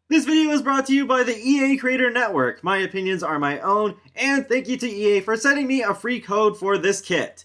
This video is brought to you by the EA Creator Network. My opinions are my own, and thank you to EA for sending me a free code for this kit.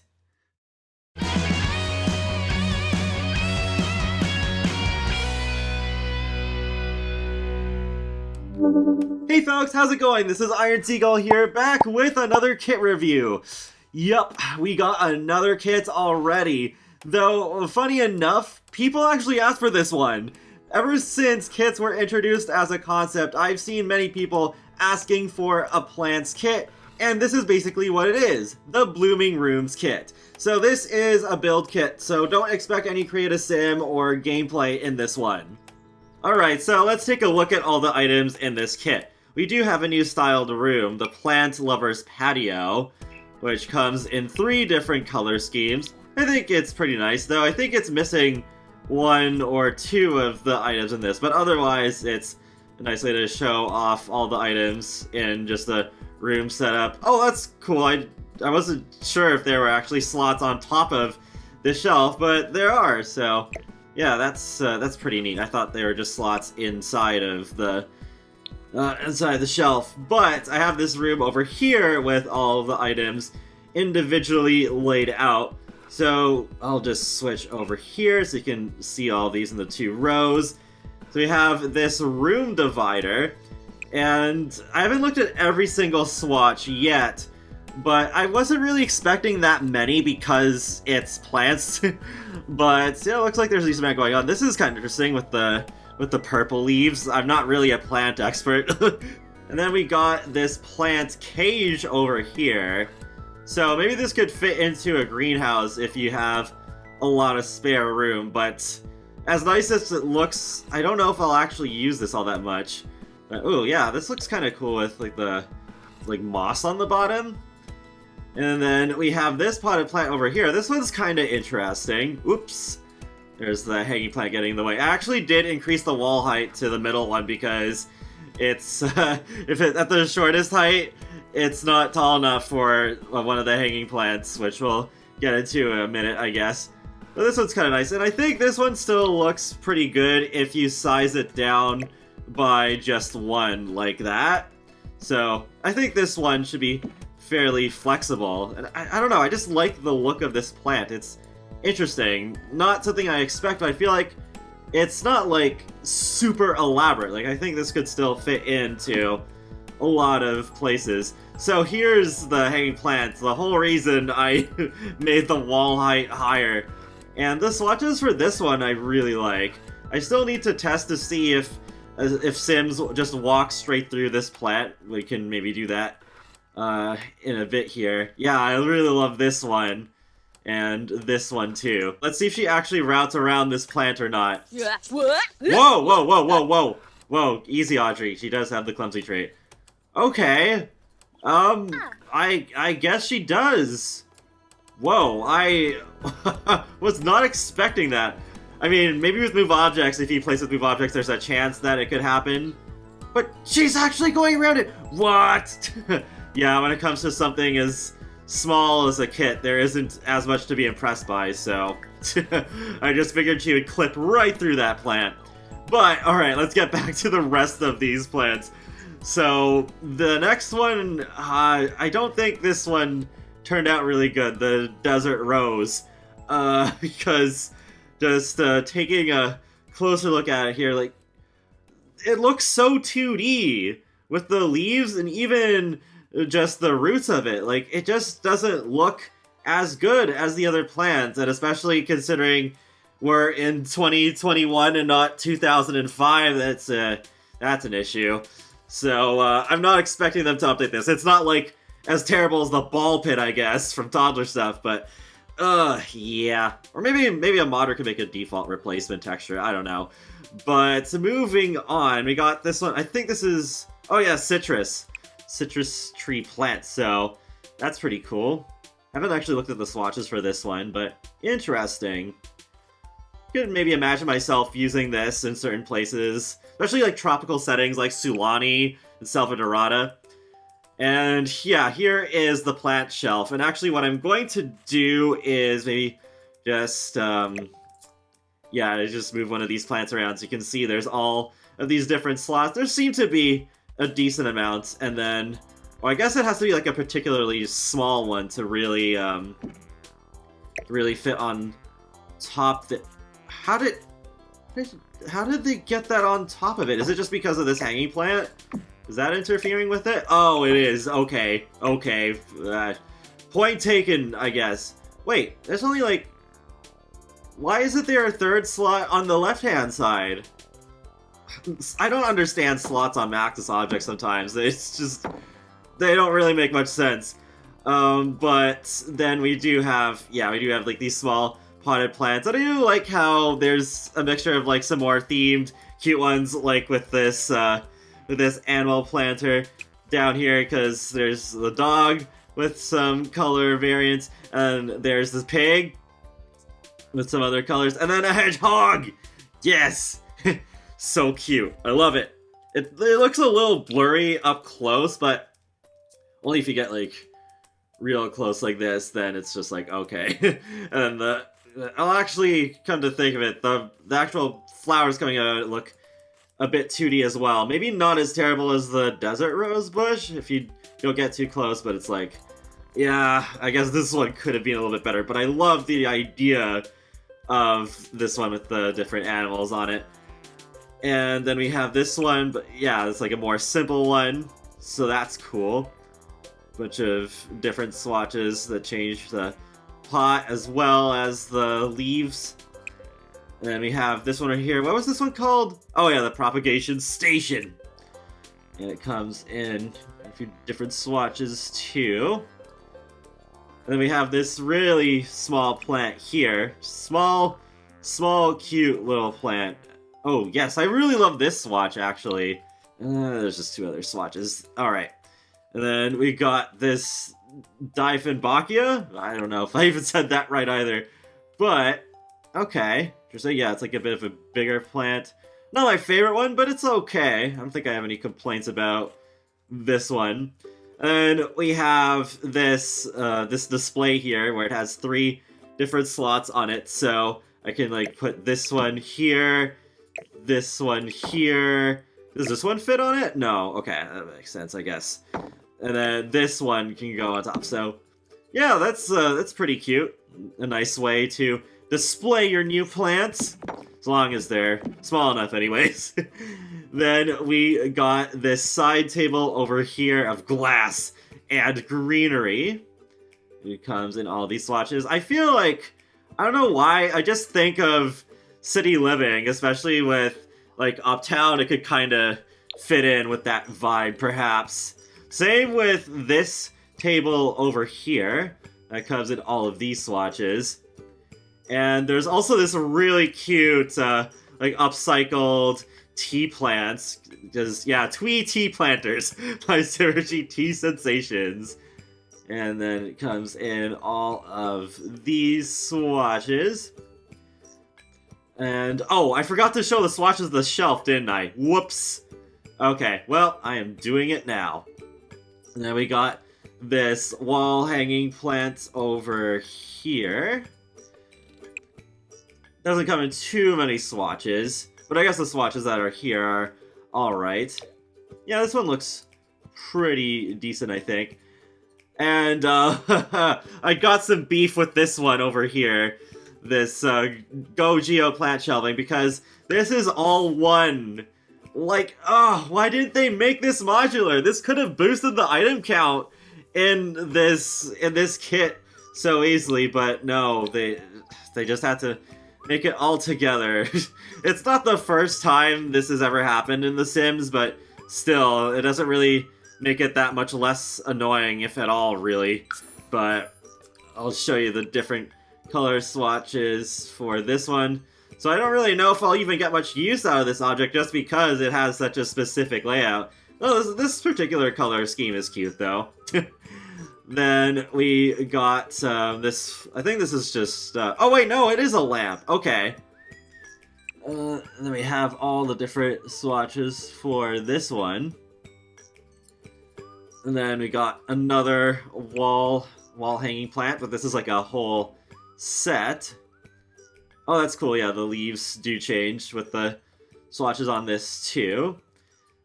Hey folks, how's it going? This is Iron Seagull here, back with another kit review. Yup, we got another kit already. Though, funny enough, people actually asked for this one. Ever since kits were introduced as a concept, I've seen many people asking for a plants kit, and this is basically what it is, the Blooming Rooms kit. So this is a build kit, so don't expect any create a sim or gameplay in this one. Alright, so let's take a look at all the items in this kit. We do have a new styled room, the Plant Lover's Patio, which comes in 3 different color schemes. I think it's pretty nice, though I think it's missing 1 or 2 of the items in this, but otherwise it's a nice way to show off all the items in just the room setup. Oh, that's cool. I wasn't sure if there were actually slots on top of the shelf, but there are, so yeah, that's pretty neat. I thought they were just slots inside of the shelf, but I have this room over here with all of the items individually laid out. So I'll just switch over here so you can see all these in the 2 rows. So we have this room divider, and I haven't looked at every single swatch yet, but I wasn't really expecting that many because it's plants. But yeah, it looks like there's a decent amount going on. This is kind of interesting with the purple leaves. I'm not really a plant expert. And then we got this plant cage over here. So maybe this could fit into a greenhouse if you have a lot of spare room, but as nice as it looks, I don't know if I'll actually use this all that much. But, ooh, yeah, this looks kind of cool with the moss on the bottom. And then we have this potted plant over here. This one's kind of interesting. Oops. There's the hanging plant getting in the way. I actually did increase the wall height to the middle one because it's, if it's at the shortest height, it's not tall enough for one of the hanging plants, which we'll get into in a minute, I guess. But this one's kind of nice, and I think this one still looks pretty good if you size it down by just 1 like that. So I think this one should be fairly flexible. And I don't know, I just like the look of this plant. It's interesting. Not something I expect, but I feel like it's not like super elaborate. Like, I think this could still fit into a lot of places. So here's the hanging plant, the whole reason I made the wall height higher. And the swatches for this one I really like. I still need to test to see if Sims just walk straight through this plant. We can maybe do that in a bit here. Yeah, I really love this one. And this one too. Let's see if she actually routes around this plant or not. Whoa, whoa, whoa, whoa, whoa. Whoa, easy Audrey, she does have the clumsy trait. Okay. I guess she does. Whoa, I was not expecting that. I mean, maybe with move objects, if you place with move objects, there's a chance that it could happen. But she's actually going around it! What? Yeah, when it comes to something as small as a kit, there isn't as much to be impressed by, so I just figured she would clip right through that plant. But, alright, let's get back to the rest of these plants. So, the next one, I don't think this one turned out really good, the Desert Rose. Because just taking a closer look at it here, like, it looks so 2D with the leaves and even just the roots of it. Like, it just doesn't look as good as the other plants, and especially considering we're in 2021 and not 2005, that's an issue. So, I'm not expecting them to update this. It's not, like, as terrible as the ball pit, I guess, from Toddler Stuff, but, yeah. Or maybe a modder could make a default replacement texture, I don't know. But, moving on, we got this one, I think this is, oh yeah, citrus tree plant, so that's pretty cool. I haven't actually looked at the swatches for this one, but interesting. Could maybe imagine myself using this in certain places, especially like tropical settings like Sulani and Selva Dorada. And yeah, here is the plant shelf. And actually what I'm going to do is maybe just, yeah, just move one of these plants around so you can see there's all of these different slots. There seem to be a decent amount, and then, well, I guess it has to be like a particularly small one to really, really fit on top. How did they get that on top of it? Is it just because of this hanging plant? Is that interfering with it? Oh, it is. Okay. Okay. Point taken, I guess. Wait, there's only like... Why isn't there a third slot on the left-hand side? I don't understand slots on Maxis objects sometimes. It's just... They don't really make much sense. But then we do have... Yeah, we do have like these small potted plants. And I do like how there's a mixture of like some more themed, cute ones, like with this animal planter down here, because there's the dog with some color variants, and there's this pig with some other colors, and then a hedgehog! Yes! So cute. I love it. It looks a little blurry up close, but only if you get like real close like this, then it's just like, okay. And I'll actually come to think of it, the actual flowers coming out of it look a bit 2D as well. Maybe not as terrible as the desert rose bush if you don't get too close, but it's like, yeah, I guess this one could have been a little bit better. But I love the idea of this one with the different animals on it. And then we have this one, but yeah, it's like a more simple one, so that's cool. Bunch of different swatches that change the pot as well as the leaves. And then we have this one right here. What was this one called? Oh yeah, the Propagation Station. And it comes in a few different swatches too. And then we have this really small plant here. Small, cute little plant. Oh yes, I really love this swatch actually. There's just two other swatches. Alright. And then we got this Dieffenbachia. I don't know if I even said that right either. But, okay. So yeah, it's like a bit of a bigger plant. Not my favorite one, but it's okay. I don't think I have any complaints about this one. And we have this this display here where it has 3 different slots on it. So I can like put this one here, this one here. Does this one fit on it? No. Okay, that makes sense, I guess. And then this one can go on top. So yeah, that's pretty cute. A nice way to display your new plants, as long as they're small enough anyways. Then we got this side table over here of glass and greenery. It comes in all these swatches. I feel like, I don't know why, I just think of city living, especially with like uptown, it could kind of fit in with that vibe perhaps. Same with this table over here. That comes in all of these swatches. And there's also this really cute, like, upcycled tea plants. Just, yeah, twee tea planters by Synergy Tea Sensations. And then it comes in all of these swatches. And, oh, I forgot to show the swatches of the shelf, didn't I? Whoops. Okay, well, I am doing it now. And then we got this wall-hanging plant over here. Doesn't come in too many swatches, but I guess the swatches that are here are alright. Yeah, this one looks pretty decent, I think. And, I got some beef with this one over here. This, Go Geo plant shelving, because this is all one. Like, oh, why didn't they make this modular? This could have boosted the item count in this kit so easily, but no, they just had to make it all together. It's not the first time this has ever happened in The Sims, but still, it doesn't really make it that much less annoying, if at all, really. But I'll show you the different color swatches for this one. So I don't really know if I'll even get much use out of this object just because it has such a specific layout. Oh, this particular color scheme is cute, though. Then we got this, I think this is just, oh wait, no, it is a lamp, okay. Then we have all the different swatches for this one. And then we got another wall hanging plant, but this is like a whole set. Oh, that's cool, yeah, the leaves do change with the swatches on this too.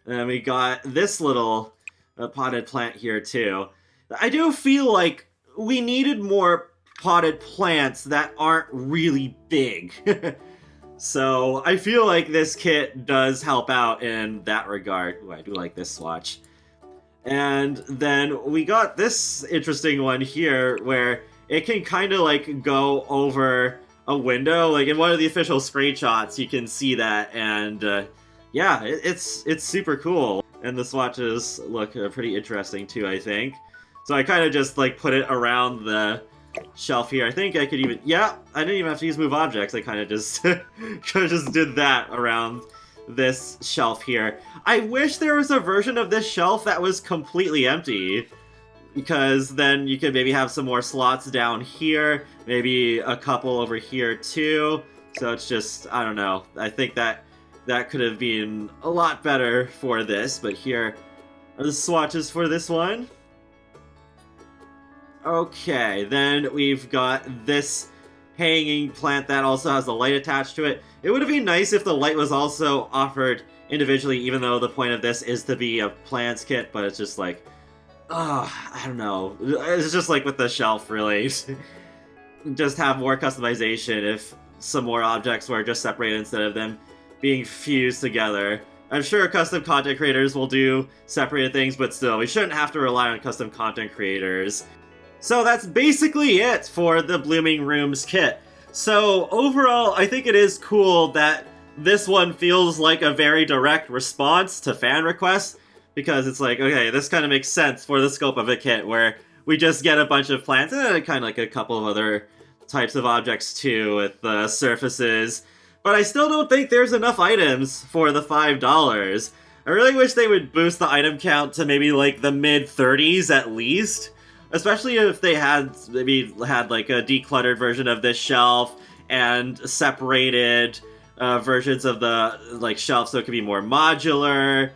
And then we got this little potted plant here too. I do feel like we needed more potted plants that aren't really big. So I feel like this kit does help out in that regard. Ooh, I do like this swatch. And then we got this interesting one here where it can kind of like go over a window. Like in one of the official screenshots, you can see that, and yeah, it's super cool. And the swatches look pretty interesting too, I think. So I kind of just like put it around the shelf here. I think I could even, yeah, I didn't even have to use move objects. I kind of just just did that around this shelf here. I wish there was a version of this shelf that was completely empty, because then you could maybe have some more slots down here, maybe a couple over here too. So it's just, I don't know. I think that could have been a lot better for this, but here are the swatches for this one. Okay, then we've got this hanging plant that also has the light attached to it. It would have been nice if the light was also offered individually, even though the point of this is to be a plants kit, but it's just like, I don't know. It's just like with the shelf, really. Just have more customization if some more objects were just separated instead of them being fused together. I'm sure custom content creators will do separated things, but still, we shouldn't have to rely on custom content creators. So that's basically it for the Blooming Rooms kit. So overall, I think it is cool that this one feels like a very direct response to fan requests, because it's like, okay, this kind of makes sense for the scope of a kit, where we just get a bunch of plants and kind of like a couple of other types of objects too with the surfaces. But I still don't think there's enough items for the $5. I really wish they would boost the item count to maybe like the mid-30s at least. Especially if they had maybe had like a decluttered version of this shelf and separated versions of the like shelf so it could be more modular,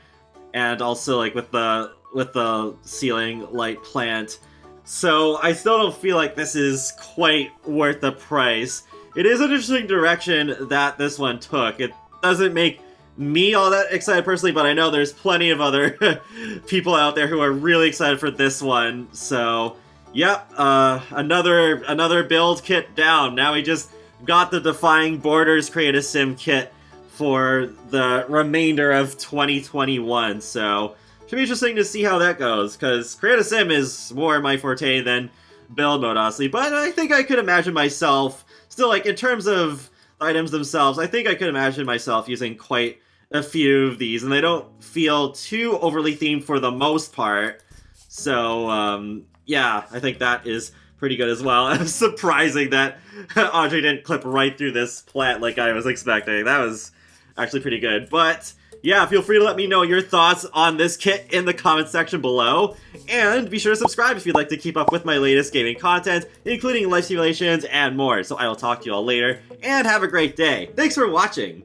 and also like with the ceiling light plant. So I still don't feel like this is quite worth the price. It is an interesting direction that this one took. It doesn't make me all that excited personally, but I know there's plenty of other people out there who are really excited for this one. So, yep, another build kit down. Now we just got the Defying Borders Create a Sim kit for the remainder of 2021. So, should be interesting to see how that goes, because Create a Sim is more my forte than build mode, honestly. But I think I could imagine myself, still, like, in terms of items themselves, I think I could imagine myself using quite a few of these, and they don't feel too overly themed for the most part. So, yeah, I think that is pretty good as well. It's surprising that Audrey didn't clip right through this plant like I was expecting. That was actually pretty good. But yeah, feel free to let me know your thoughts on this kit in the comment section below. And be sure to subscribe if you'd like to keep up with my latest gaming content, including life simulations and more. So I will talk to you all later, and have a great day. Thanks for watching!